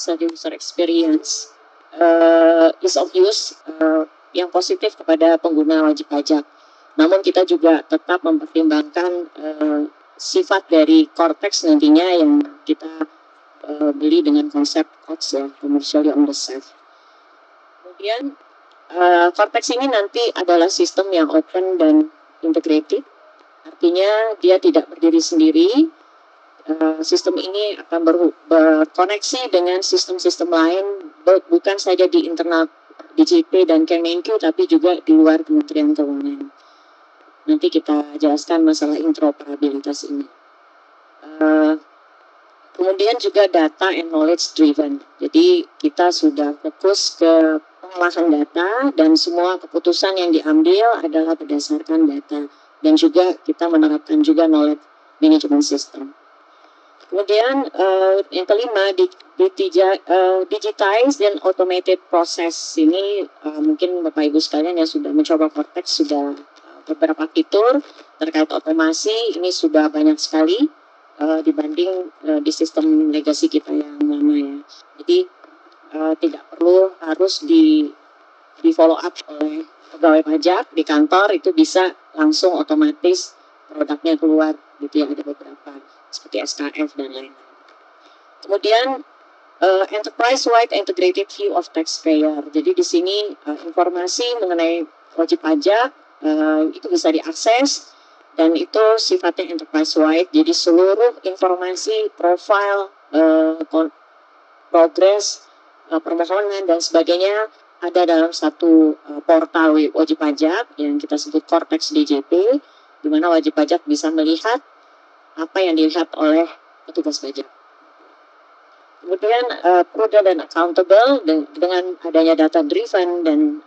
the user experience, ease of use yang positif kepada pengguna wajib pajak. Namun kita juga tetap mempertimbangkan sifat dari Cortex nantinya yang kita beli dengan konsep COTS ya, commercially on the safe. Kemudian Cortex ini nanti adalah sistem yang open dan integrated, artinya dia tidak berdiri sendiri. Sistem ini akan berkoneksi dengan sistem-sistem lain, bukan saja di internal DJP dan Kemenq, tapi juga di luar Kementerian Keuangan. Nanti kita jelaskan masalah interoperabilitas ini. Kemudian juga data and knowledge driven. Jadi kita sudah fokus ke pengolahan data dan semua keputusan yang diambil adalah berdasarkan data. Dan juga kita menerapkan juga knowledge management system. Kemudian yang kelima, digitize dan automated process. Ini mungkin Bapak Ibu sekalian yang sudah mencoba Cortex sudah beberapa fitur terkait otomasi ini sudah banyak sekali dibanding di sistem legacy kita yang lama ya. Jadi tidak perlu harus di follow up oleh pegawai pajak di kantor, itu bisa langsung otomatis produknya keluar gitu ya, ada beberapa seperti SKF dan lain-lain. Kemudian enterprise-wide integrated view of taxpayer. Jadi di sini informasi mengenai wajib pajak itu bisa diakses dan itu sifatnya enterprise-wide. Jadi seluruh informasi, profile, progres, permohonan dan sebagainya ada dalam satu portal wajib pajak yang kita sebut Cortex DJP, di mana wajib pajak bisa melihat apa yang dilihat oleh petugas pajak. Kemudian prudent dan accountable dengan adanya data driven dan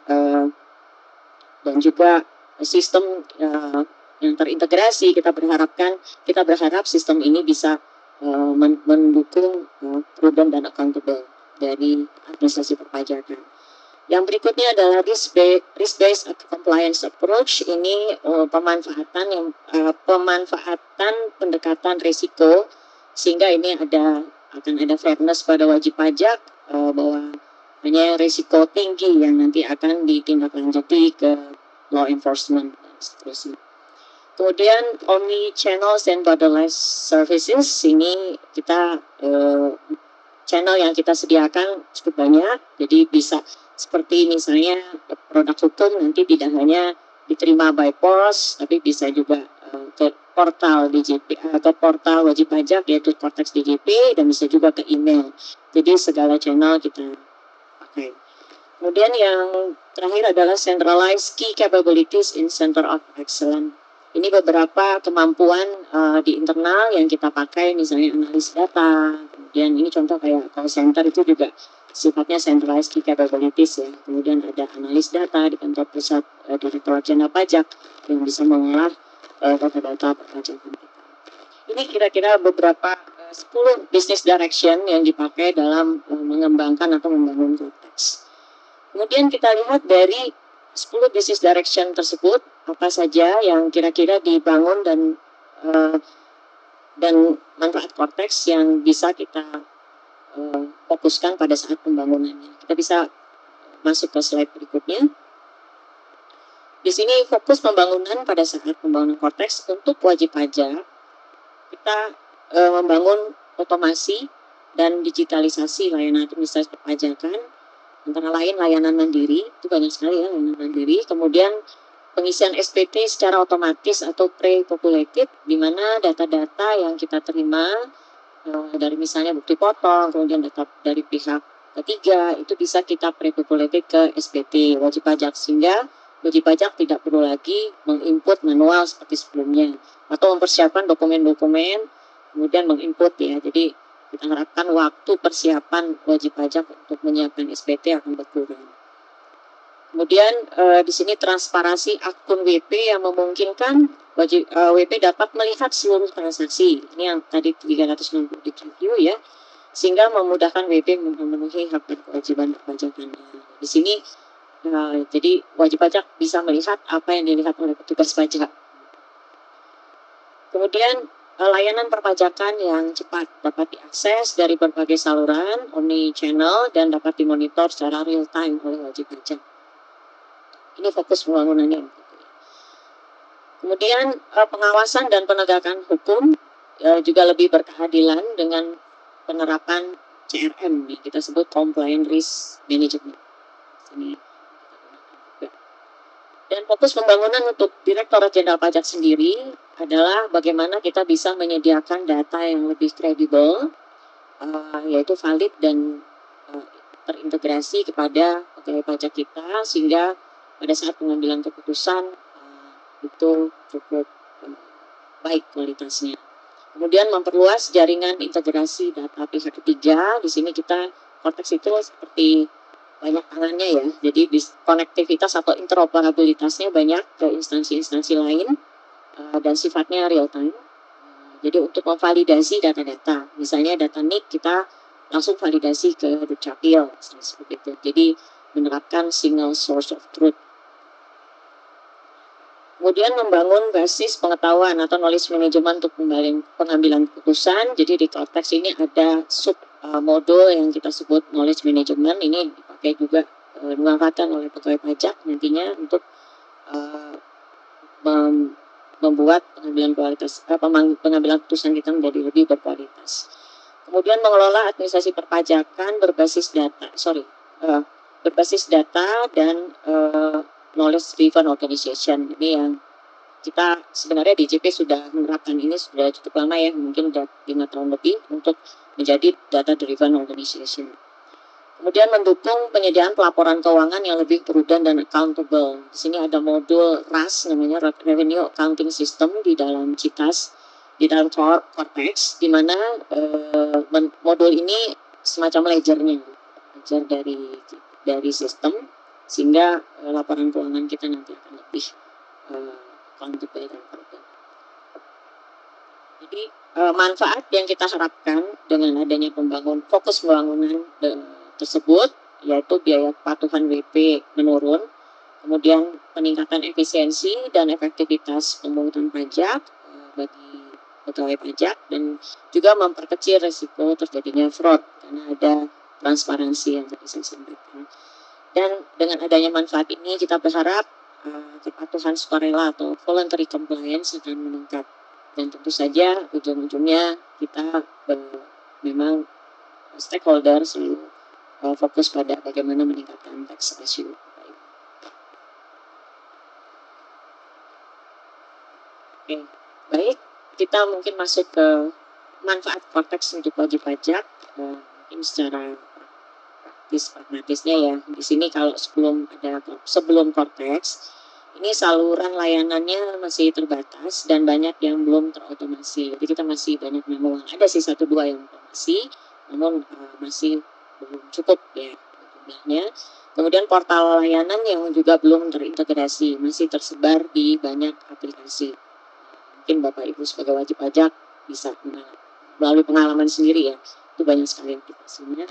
juga sistem yang terintegrasi, kita berharap sistem ini bisa mendukung prudent dan accountable dari administrasi perpajakan. Yang berikutnya adalah risk-based compliance approach. Ini pemanfaatan pendekatan risiko, sehingga ini akan ada fairness pada wajib pajak bahwa hanya risiko tinggi yang nanti akan ditindaklanjuti ke law enforcement dan seterusnya. Kemudian omni-channels and borderless services, ini kita channel yang kita sediakan cukup banyak, jadi bisa seperti misalnya produk hukum nanti tidak hanya diterima by post, tapi bisa juga ke portal DJP, ke portal wajib pajak yaitu Cortex DJP, dan bisa juga ke email. Jadi segala channel kita pakai. Kemudian yang terakhir adalah centralized key capabilities in center of excellence. Ini beberapa kemampuan di internal yang kita pakai, misalnya analis data. Kemudian ini contoh kayak call center itu juga sifatnya centralized key capabilities ya. Kemudian ada analis data di kantor pusat Direktorat Jenderal Pajak yang bisa mengolah data-data perpajakan kita. Ini kira-kira beberapa 10 business direction yang dipakai dalam mengembangkan atau membangun Cortex. Kemudian kita lihat dari 10 business direction tersebut apa saja yang kira-kira dibangun dan manfaat Cortex yang bisa kita fokuskan pada saat pembangunannya. Kita bisa masuk ke slide berikutnya. Di sini fokus pembangunan pada saat pembangunan Cortex untuk wajib pajak. Kita membangun otomasi dan digitalisasi layanan administrasi perpajakan, antara lain layanan mandiri, itu banyak sekali ya layanan mandiri. Kemudian pengisian SPT secara otomatis atau pre-populated, di mana data-data yang kita terima dari misalnya bukti potong, kemudian data dari pihak ketiga, itu bisa kita pre-populated ke SPT wajib pajak, sehingga wajib pajak tidak perlu lagi menginput manual seperti sebelumnya, atau mempersiapkan dokumen-dokumen, kemudian menginput ya. Jadi kita harapkan waktu persiapan wajib pajak untuk menyiapkan SPT akan berkurang. Kemudian di sini transparansi akun WP yang memungkinkan WP dapat melihat seluruh transaksi. Ini yang tadi 360 review ya, sehingga memudahkan WP memenuhi hak dan kewajiban perpajakannya. Di sini jadi wajib pajak bisa melihat apa yang dilihat oleh petugas pajak. Kemudian layanan perpajakan yang cepat dapat diakses dari berbagai saluran, omni-channel, dan dapat dimonitor secara real-time oleh wajib pajak. Ini fokus pembangunannya. Kemudian pengawasan dan penegakan hukum juga lebih berkeadilan dengan penerapan CRM, kita sebut Compliance Risk Management. Ini. Dan fokus pembangunan untuk Direktorat Jenderal Pajak sendiri adalah bagaimana kita bisa menyediakan data yang lebih kredibel, yaitu valid dan terintegrasi kepada pegawai pajak kita, sehingga pada saat pengambilan keputusan itu cukup baik kualitasnya. Kemudian memperluas jaringan integrasi data pihak ketiga. Di sini kita konteks itu seperti banyak tangannya ya, jadi konektivitas atau interoperabilitasnya banyak ke instansi-instansi lain dan sifatnya real time. Jadi untuk memvalidasi data-data, misalnya data NIK kita langsung validasi ke Dukcapil seperti itu. Jadi menerapkan single source of truth. Kemudian membangun basis pengetahuan atau knowledge management untuk pengambilan keputusan. Jadi di konteks ini ada sub modul yang kita sebut knowledge management. Ini dipakai juga dimanfaatkan oleh pegawai pajak nantinya untuk membuat pengambilan keputusan kita menjadi lebih berkualitas. Kemudian mengelola administrasi perpajakan berbasis data dan knowledge driven organization. Ini yang kita sebenarnya DJP sudah menerapkan ini sudah cukup lama ya, mungkin sudah 5 tahun lebih untuk menjadi data driven organization. Kemudian mendukung penyediaan pelaporan keuangan yang lebih prudent dan accountable. Di sini ada modul RAS, namanya Revenue Accounting System di dalam CITAS, di dalam Cortex, di mana modul ini semacam ledgernya, ledger dari sistem, sehingga laporan keuangan kita nanti akan lebih accountable dan prudent. Jadi manfaat yang kita harapkan dengan adanya fokus pembangunan tersebut, yaitu biaya kepatuhan WP menurun, kemudian peningkatan efisiensi dan efektivitas pemungutan pajak bagi pegawai pajak, dan juga memperkecil risiko terjadinya fraud karena ada transparansi yang tadi saya sampaikan. Dan dengan adanya manfaat ini kita berharap kepatuhan sukarela atau voluntary compliance akan meningkat. Dan tentu saja ujung-ujungnya kita memang stakeholder selalu fokus pada bagaimana meningkatkan tax ratio. Oke, baik, kita mungkin masuk ke manfaat Cortex untuk wajib pajak, mungkin secara pragmatisnya ya. Di sini kalau sebelum Cortex, ini saluran layanannya masih terbatas dan banyak yang belum terotomasi. Jadi kita masih banyak manual. Ada sih 1-2 yang otomasi, namun masih belum cukup ya jumlahnya. Kemudian portal layanan yang juga belum terintegrasi, masih tersebar di banyak aplikasi. Mungkin Bapak Ibu sebagai wajib pajak bisa melalui pengalaman sendiri ya, itu banyak sekali aplikasinya.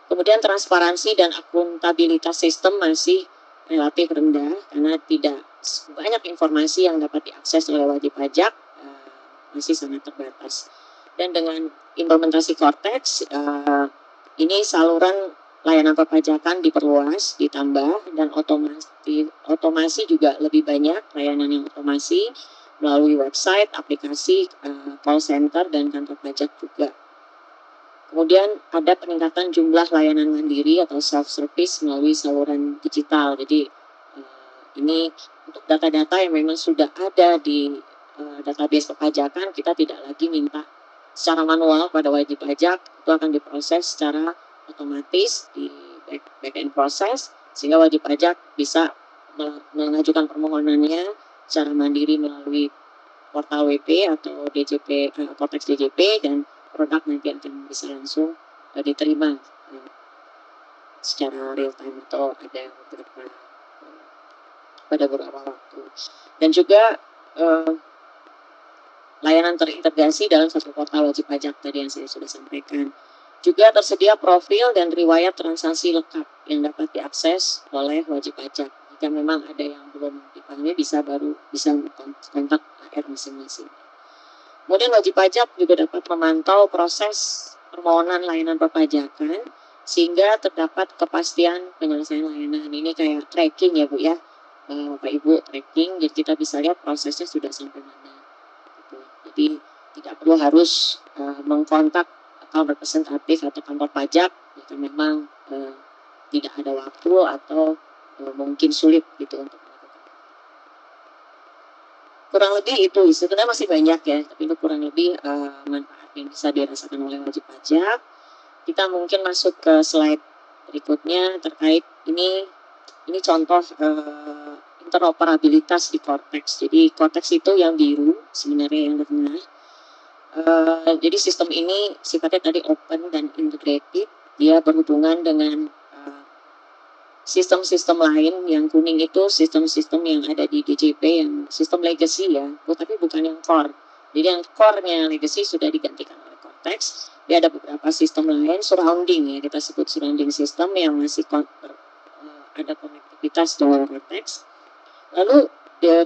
Kemudian transparansi dan akuntabilitas sistem masih relatif rendah karena tidak banyak informasi yang dapat diakses oleh wajib pajak, masih sangat terbatas. Dan dengan implementasi Cortex, ini saluran layanan perpajakan diperluas, ditambah, dan otomasi juga lebih banyak, layanan yang otomasi melalui website, aplikasi, call center, dan kantor pajak juga. Kemudian ada peningkatan jumlah layanan mandiri atau self-service melalui saluran digital. Jadi ini untuk data-data yang memang sudah ada di database perpajakan, kita tidak lagi minta secara manual pada wajib pajak, itu akan diproses secara otomatis di back-end proses, sehingga wajib pajak bisa mengajukan permohonannya secara mandiri melalui portal WP atau DJP, Cortex DJP, dan produk nanti akan bisa langsung diterima secara real time atau ada beberapa waktu. Dan juga layanan terintegrasi dalam satu portal wajib pajak tadi yang saya sudah sampaikan. Juga tersedia profil dan riwayat transaksi lengkap yang dapat diakses oleh wajib pajak. Jika memang ada yang belum dipahami, bisa kontak HR masing-masing. Kemudian wajib pajak juga dapat memantau proses permohonan layanan perpajakan sehingga terdapat kepastian penyelesaian layanan. Ini kayak tracking ya Bu ya, Bapak Ibu, tracking, jadi kita bisa lihat prosesnya sudah sampai mana. Gitu. Jadi tidak perlu harus mengkontak account representatif atau kantor pajak jika memang tidak ada waktu atau mungkin sulit gitu untuk melakukan. Kurang lebih itu, sebenarnya masih banyak ya, tapi itu kurang lebih manfaat yang bisa dirasakan oleh wajib pajak. Kita mungkin masuk ke slide berikutnya terkait ini contoh interoperabilitas di Cortex. Jadi Cortex itu yang biru, sebenarnya yang di tengah. Jadi sistem ini sifatnya tadi open dan integrated. Dia berhubungan dengan sistem-sistem lain. Yang kuning itu sistem-sistem yang ada di DJP yang sistem legacy ya, tapi bukan yang core. Jadi yang core-nya legacy sudah digantikan oleh Cortex. Dia ada beberapa sistem lain surrounding ya, kita sebut surrounding system yang masih ada konektivitas dengan Cortex. Lalu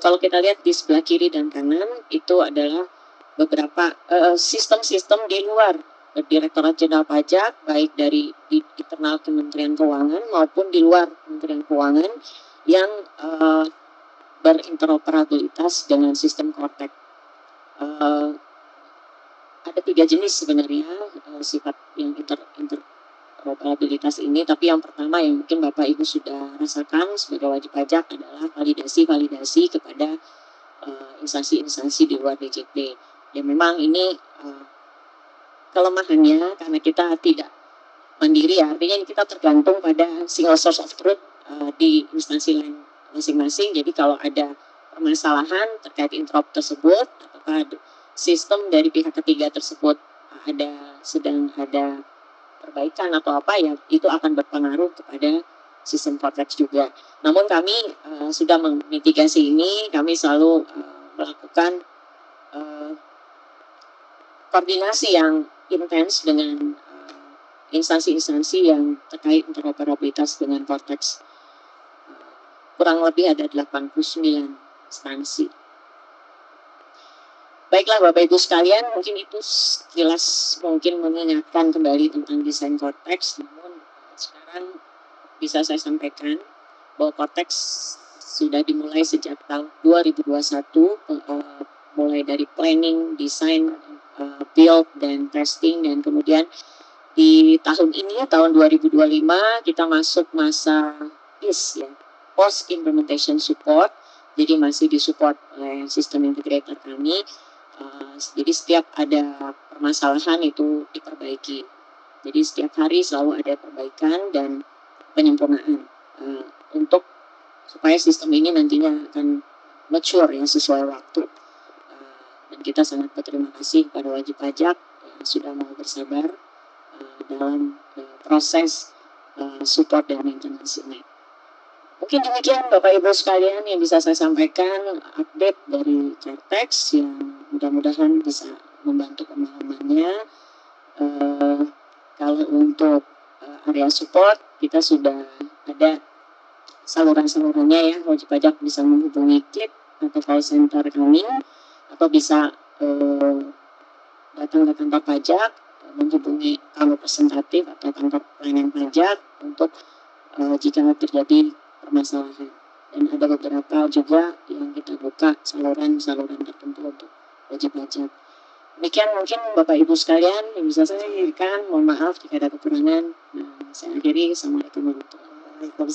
kalau kita lihat di sebelah kiri dan kanan itu adalah beberapa sistem-sistem di luar Direktorat Jenderal Pajak, baik dari di internal Kementerian Keuangan maupun di luar Kementerian Keuangan yang berinteroperabilitas dengan sistem Cortex. Ada 3 jenis sebenarnya sifat yang interoperabilitas ini, tapi yang pertama yang mungkin Bapak Ibu sudah rasakan sebagai wajib pajak adalah validasi kepada instansi-instansi di luar DJP. Ya memang ini kelemahannya karena kita tidak mandiri ya, artinya kita tergantung pada single source of truth di instansi lain masing-masing. Jadi kalau ada permasalahan terkait interop tersebut, apakah sistem dari pihak ketiga tersebut sedang ada perbaikan atau apa ya, itu akan berpengaruh kepada sistem Cortex juga. Namun kami sudah memitigasi ini, kami selalu melakukan koordinasi yang intens dengan instansi-instansi yang terkait interoperabilitas dengan Cortex. Kurang lebih ada 89 instansi. Baiklah Bapak Ibu sekalian, mungkin itu jelas mungkin mengingatkan kembali tentang desain Cortex. Namun sekarang bisa saya sampaikan bahwa Cortex sudah dimulai sejak tahun 2021, mulai dari planning, desain, build dan testing, dan kemudian di tahun ini tahun 2025 kita masuk masa PIS ya, post implementation support. Jadi masih disupport oleh sistem integrator kami. Jadi setiap ada permasalahan itu diperbaiki. Jadi setiap hari selalu ada perbaikan dan penyempurnaan untuk supaya sistem ini nantinya akan mature ya, sesuai waktu. Dan kita sangat berterima kasih pada wajib pajak yang sudah mau bersabar dalam proses support dan maintenance ini. Mungkin demikian Bapak Ibu sekalian yang bisa saya sampaikan update dari Cortex, yang mudah-mudahan bisa membantu pemahamannya. Kalau untuk area support kita sudah ada saluran-salurannya ya, wajib pajak bisa menghubungi Klik atau call center kami, atau bisa datang ke kantor pajak, menghubungi kantor representatif atau kantor pelayanan pajak untuk jika terjadi permasalahan. Dan ada beberapa juga yang kita buka saluran-saluran tertentu untuk wajib pajak. Demikian mungkin Bapak Ibu sekalian yang bisa saya sampaikan. Mohon maaf jika ada kekurangan. Saya akhiri. Assalamualaikum warahmatullahi wabarakatuh.